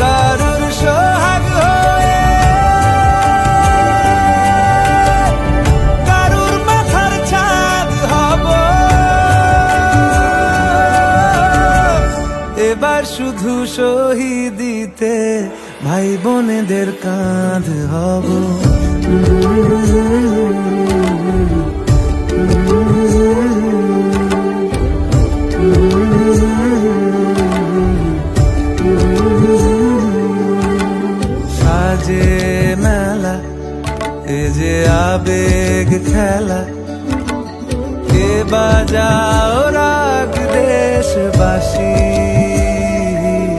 কারুর সোহাগ হয়ে, কারুর মাথার ছাদ হব। এবার শুধু শহীদিতে ভাই বোনেদের কাঁধ হব। সাজে মেলা এ যে আবেগ খেলা, কে বাজাও রাগ দেশবাসী।